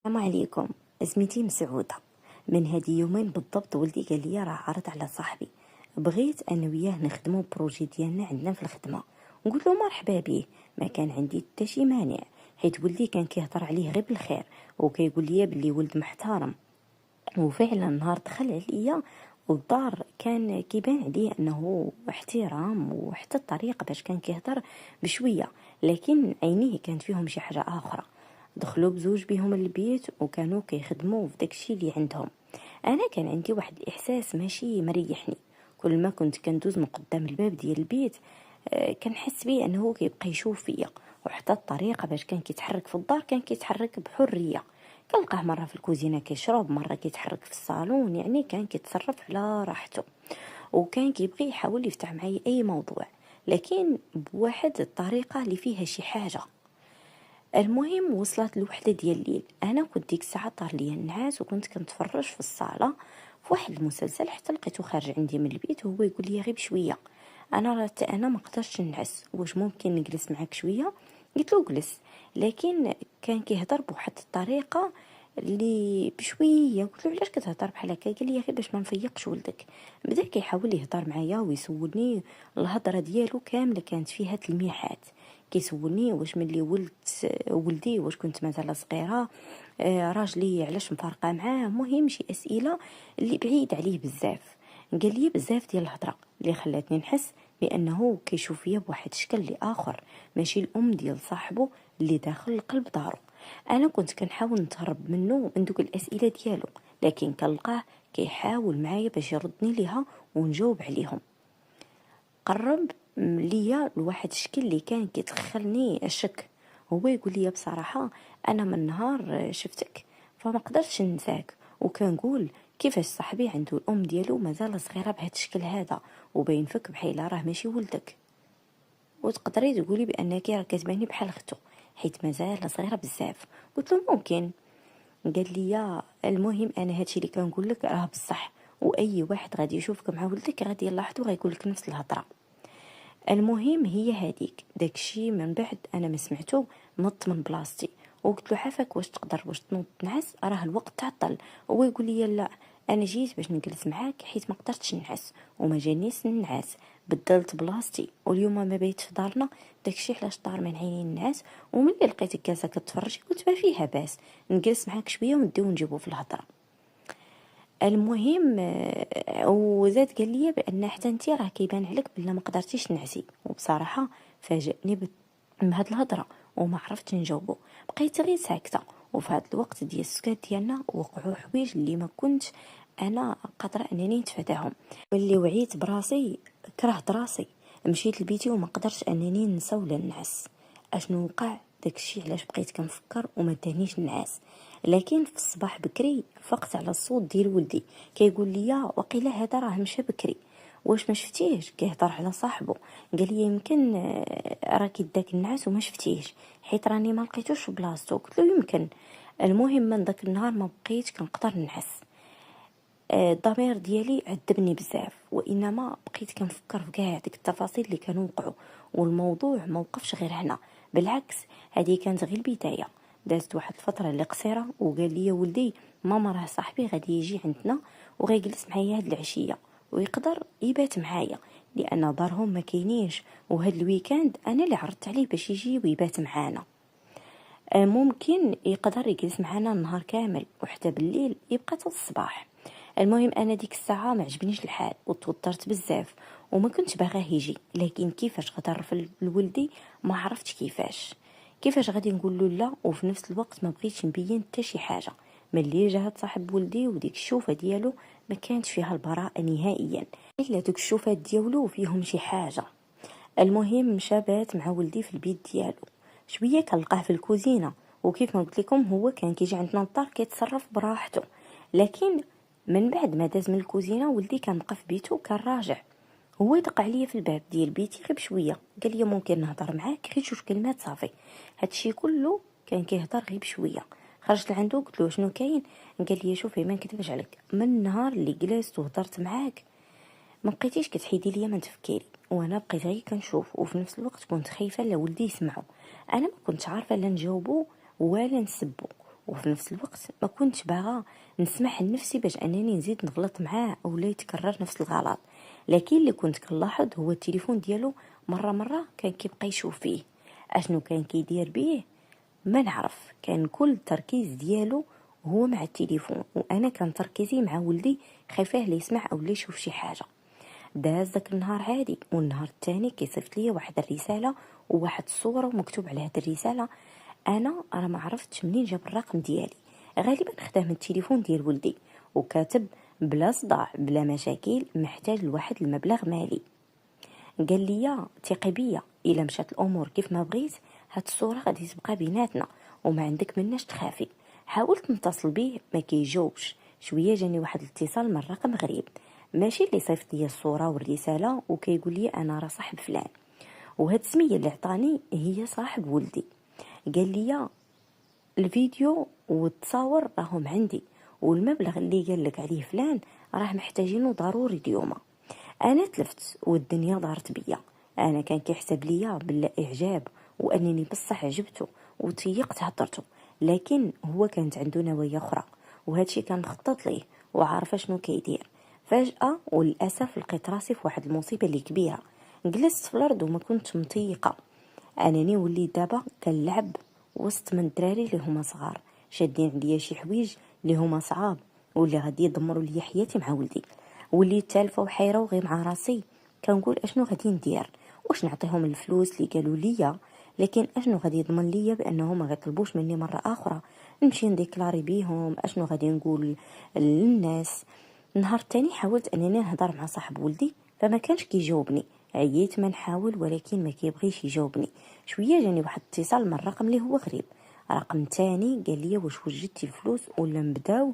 السلام عليكم. سميتي مسعودة. من هادي يومين بالضبط ولدي قال لي راه عرض على صاحبي، بغيت انا وياه نخدمو بروجي ديالنا عندنا في الخدمه. نقول له مرحبا به، ما كان عندي حتى شي مانع، حيت ولدي كان كيهضر عليه غير بالخير وكيقول لي بلي ولد محترم. وفعلا نهار دخل عليا والدار كان كيبان عليه انه احترام، وحتى الطريقه باش كان كيهضر بشويه، لكن عينيه كانت فيهم شي حاجه اخرى. دخلوا بزوج بهم البيت وكانوا كيخدموا في داكشي اللي عندهم. انا كان عندي واحد الاحساس ماشي مريحني. كل ما كنت كندوز من قدام الباب ديال البيت كنحس بيه انه كيبقى يشوف فيا، وحتى الطريقه باش كان كيتحرك في الدار كان كيتحرك بحريه. كنلقاه مره في الكوزينه كيشرب، مره كيتحرك في الصالون، يعني كان كيتصرف على راحته، وكان كيبغي يحاول يفتح معايا اي موضوع، لكن بواحد الطريقه اللي فيها شي حاجه. المهم وصلت الوحده ديال الليل، انا كنت ديك الساعه طار ليا النعاس وكنت كنتفرج في الصاله في واحد المسلسل، حتى لقيته خارج عندي من البيت وهو يقول لي غير بشويه. انا ما قدرتش ننعس، واش ممكن نجلس معاك شويه؟ قلت له جلس، لكن كان كيهضر بواحد الطريقه اللي بشويه. قلت له علاش كتهضر بحال هكا؟ قال لي غير باش ما نفيقش ولدك. بدا كيحاول يهضر معايا ويسولني، الهضره ديالو كامله كانت فيها تلميحات. كيسولني واش ملي ولدت ولدي واش كنت مازال صغيره، راجلي علاش مفارقه معاه، مهم شي اسئله اللي بعيد عليه بزاف. قال لي بزاف ديال الهضره اللي خلاتني نحس بانه كيشوف فيا بواحد الشكل اللي اخر، ماشي الام ديال صاحبه اللي داخل قلب دارو. انا كنت كنحاول نتهرب منه من دوك الاسئله ديالو، لكن كنلقاه كيحاول معايا باش يردني ليها ونجاوب عليهم. قرب ليا لواحد الشكل اللي كان كيدخلني الشك. هو يقول لي بصراحه انا من نهار شفتك فما قدرتش ننساك، وكنقول كيفاش صاحبي عنده الام ديالو مازال صغيره بهذا الشكل هذا، وباين فيك بحال راه ماشي ولدك، وتقدري تقولي بانك راه كتباني بحال اختو حيت مازال صغيره بزاف. قلت له ممكن. قال لي المهم انا هادشي اللي كنقول لك راه بصح، واي واحد غادي يشوفك مع ولدك غادي يلاحظو غيقول لك نفس الهضره. المهم هي هذيك داكشي من بعد انا ما سمعته نط من بلاصتي وقلت له عافاك واش تنوض تنعس، راه الوقت تعطل. هو يقول لي لا، انا جيت باش نجلس معاك حيت ما قدرتش ننعس وما جانيش ننعس، بدلت بلاصتي واليوم ما بيت في دارنا. داكشي علاش طار من عيني النعاس، وملي لقيتك جالسه كتفرجي قلت ما فيها باس نجلس معاك شويه ونديو نجيبو في الهضره. المهم وزاد قال لي بان حتى انت راه كيبان عليك بلا ما قدرتيش تنعسي، وبصراحه فاجئني بهاد الهضره وما عرفتش نجاوبه. بقيت غير ساكته، وفي هذا الوقت ديال السكات ديالنا وقعوا حوايج اللي ما كنتش انا قادره انني نتفاداهم. واللي وعيت براسي كرهت راسي، مشيت لبيتي وما قدرتش انني ننسى ولا ننعس. اشنو وقع؟ داكشي علاش بقيت كنفكر وما دانيش نعاس. لكن في الصباح بكري فقت على الصوت ديال ولدي كيقول لي وقيله هذا راه مشى بكري، واش ما شفتيهش كيهضر على صاحبه. قال لي يمكن راكي داك النعاس وما شفتيهش حيت راني ما لقيتوش في بلاصتو. قلت له يمكن. المهم من داك النهار ما بقيت كنقدر نعس. الضمير ديالي عذبني بزاف، وانما بقيت كنفكر في كاع ديك التفاصيل اللي كانوا وقعوا، والموضوع ما وقفش غير هنا، بالعكس هذه كانت غير البدايه. دازت واحد الفتره اللي قصيره وقال لي ولدي ماما راه صاحبي غادي يجي عندنا وغيجلس معايا هاد العشيه ويقدر يبات معايا لان دارهم ما كاينينش، وهاد الويكاند انا اللي عرضت عليه باش يجي ويبات معانا. ممكن يقدر يجلس معنا النهار كامل وحتى بالليل يبقى حتى الصباح. المهم انا ديك الساعه ما عجبنيش الحال وتوترت بزاف وما كنتش باغاه يجي، لكن كيفاش غدر في الولدي ما عرفتش كيفاش غادي نقول له لا، وفي نفس الوقت ما بغيتش نبين حتى شي حاجه. ملي جات صاحب ولدي وديك الشوفه ديالو ما كانتش فيها البراءه نهائيا، الا دوك الشوفات ديالو فيهم شي حاجه. المهم مشى بات مع ولدي في البيت ديالو. شويه كنلقاه في الكوزينه، وكيف ما قلت لكم هو كان كيجي عندنا الدار كيتصرف براحته، لكن من بعد ما داز من الكوزينه ولدي كان بقى في بيته كان راجع. هو يدق عليا في الباب ديال بيتي غير بشويه، قال لي ممكن نهضر معاك غير جوج كلمات صافي. هادشي كله كان كيهضر غير بشويه. خرجت لعندو قلت له شنو كاين؟ قال لي شوفي ما نكذبش عليك، من النهار اللي جلست وهضرت معاك ما بقيتيش كتحيدي ليا من تفكيري، وانا بقيت غير كنشوف، وفي نفس الوقت كنت خايفه لا ولدي يسمعه. انا ما كنتش عارفه لا نجاوبو ولا نسبو، وفي نفس الوقت ما كنتش باغا نسمح لنفسي باش انني نزيد نغلط معاه اولا يتكرر نفس الغلط. لكن اللي كنت كنلاحظ هو التليفون ديالو مره كان كيبقى يشوف فيه. اشنو كان كيدير بيه ما نعرف، كان كل التركيز ديالو هو مع التليفون، وانا كان تركيزي مع ولدي خايفاه لا يسمع او لا يشوف شي حاجه. داز داك النهار عادي، والنهار الثاني كيصيفط لي واحد الرساله وواحد الصوره ومكتوب على هاد الرساله انا راه ما عرفتش منين جاب الرقم ديالي، غالبا خداه من التليفون ديال ولدي، وكاتب بلا صداع بلا مشاكل محتاج لواحد المبلغ مالي. قال لي ثقي بيا، الا مشات الامور كيف ما بغيت هاد الصوره غادي تبقى بيناتنا وما عندك مناش تخافي. حاولت نتصل بيه ما كيجاوبش. شويه جاني واحد الاتصال من رقم غريب، ماشي اللي صيفط لي الصوره والرساله وكيقول لي انا راه صاحب فلان، وهاد السميه اللي عطاني هي صاحب ولدي. قال لي الفيديو والتصاور راهم عندي، والمبلغ اللي قال لك عليه فلان راه محتاجينه ضروري اليوم. انا تلفت والدنيا دارت بيا. انا كان كيحسب ليا بلا اعجاب وانني بصح عجبته وتيقت هضرته، لكن هو كانت عنده نوايا اخرى، وهادشي كان مخطط ليه وعارفه شنو كيدير. فجاه وللاسف لقيت راسي في واحد المصيبه اللي كبيره. جلست في الارض وما كنت مطيقه. انني وليت دابا كنلعب وسط من الدراري اللي هما صغار شادين عليا شي حوايج اللي هما صعاب واللي غادي يدمروا لي حياتي مع ولدي. وليت تالفه وحيره وغير مع راسي كنقول اشنو غادي ندير، واش نعطيهم الفلوس اللي قالوا ليا، لكن اشنو غادي يضمن ليا بانهم ما غيطلبوش مني مره اخرى، نمشي نديكلاري بيهم، اشنو غادي نقول للناس. نهار تاني حاولت انني نهضر مع صاحب ولدي فما كانش كيجاوبني، عييت ما نحاول ولكن ما كيبغيش يجاوبني. شويه جاني واحد الاتصال من رقم اللي هو غريب، رقم تاني قال لي واش وجدتي الفلوس ولا نبداو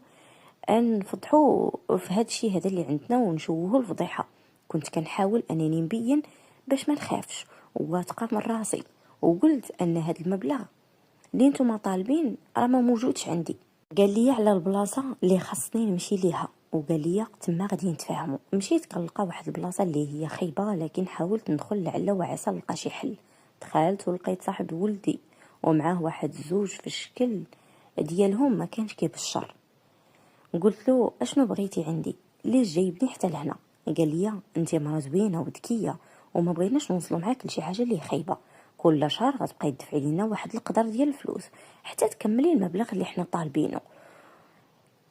نفضحوا في هذا الشيء هذا اللي عندنا ونشوهوا الفضيحه. كنت كنحاول انني نبين باش ما نخافش واثقه من راسي، وقلت ان هذا المبلغ اللي نتوما طالبين راه ما موجودش عندي. قال لي على البلاصه اللي خاصني نمشي ليها، وقال لي تما غادي نتفاهموا. مشيت كنلقى واحد البلاصه اللي هي خايبه، لكن حاولت ندخل لعل وعسى نلقى شي حل. دخلت ولقيت صاحب ولدي ومعاه واحد زوج في الشكل ديالهم ما كانش كيبشر. قلت له اشنو بغيتي عندي، ليش جايبني حتى لهنا؟ قال لي انت مرا زوينه وذكيه وما بغيناش نوصلوا معاك لشي حاجه اللي خايبه، كل شهر غتبقاي تدفعي لينا واحد القدر ديال الفلوس حتى تكملي المبلغ اللي حنا طالبينه.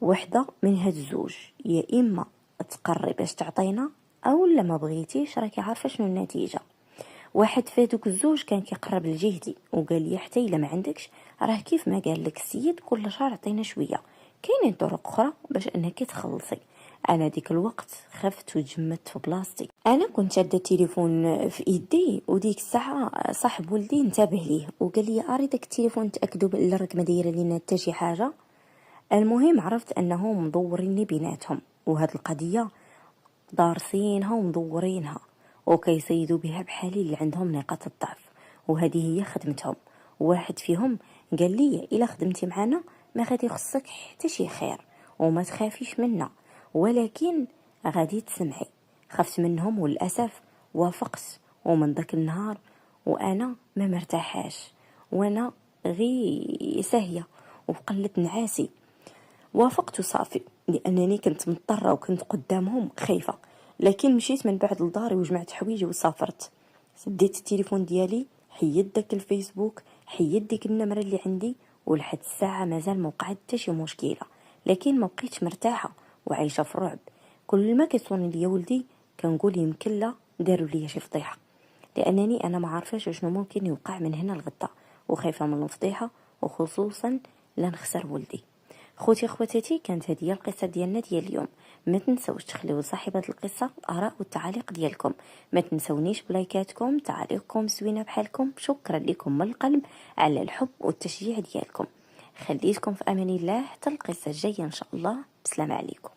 وحده من هاد الزوج، يا اما تقري باش تعطينا او لا ما بغيتيش راكي عارفه شنو النتيجه. واحد فاتوك الزوج كان كيقرب لجهتي وقال لي حتى الا ما عندكش راه كيف ما قال لك السيد كل شهر عطينا شويه، كاينين طرق اخرى باش انك تخلصي. انا ديك الوقت خفت وتجمدت في بلاصتي. انا كنت شاده التليفون في ايدي وديك الساعه صاحب ولدي انتبه ليه وقال لي اري داك التليفون تاكدوا بان راك ما دايره لينا حتى شي حاجه. المهم عرفت انهم مدوريني بيناتهم، وهاد القضيه دارسينها ومدورينها وكيصيدوا بها بحالي اللي عندهم نقاط الضعف، وهذه هي خدمتهم. واحد فيهم قال لي الا خدمتي معنا ما غادي يخصك حتى شي خير وما تخافيش منا، ولكن غادي تسمعي. خفت منهم وللاسف وافقت، ومن ذاك النهار وانا ما مرتاحاش، وانا غي ساهيه وقلت نعاسي. وافقت صافي لانني كنت مضطره وكنت قدامهم خايفه، لكن مشيت من بعد لداري وجمعت حوايجي وسافرت. سديت التليفون ديالي، حيدت داك الفيسبوك، حيدت ديك النمره اللي عندي، ولحد الساعه مازال ما وقعت حتى شي مشكله، لكن ما بقيتش مرتاحه وعايشه في الرعب. كل ما كيصوني ليا ولدي كنقول يمكن لا داروا ليا شي فضيحه، لانني انا ما عارفاش شنو ممكن يوقع من هنا لغدا، وخايفه من الفضيحه وخصوصا لا نخسر ولدي. خوتي خواتاتي، كانت هذه القصه ديالنا ديال اليوم. ما تنسوش تخليو صاحبه القصه الاراء والتعاليق ديالكم، ما تنسونيش بلايكاتكم، تعاليقكم زوينه بحالكم. شكرا لكم من القلب على الحب والتشجيع ديالكم. خليتكم في امان الله حتى القصه الجايه ان شاء الله. بسلام عليكم.